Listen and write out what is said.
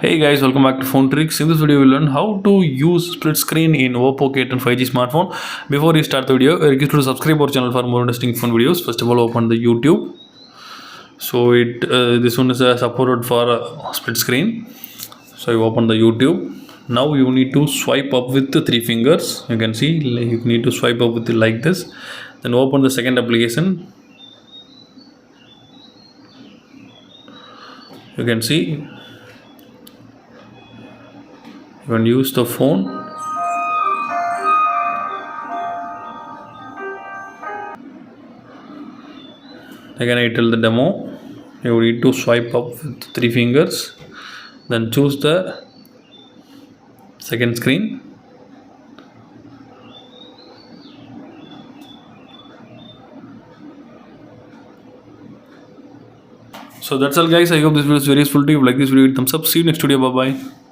Hey guys, welcome back to Phone Tricks. In this video, we'll learn how to use split screen in OPPO K10 5G smartphone. Before we start the video, I request you to subscribe our channel for more interesting phone videos. First of all, open the YouTube. So this one is supported for split screen. So you open the YouTube. Now you need to swipe up with the three fingers. You can see you need to swipe up with like this. Then open the second application. You can see you can use the phone. Again, I tell the demo. You need to swipe up with three fingers. Then choose the second screen. So that's all guys. I hope this video is very useful to you. Like this video, hit thumbs up. See you next video. Bye bye.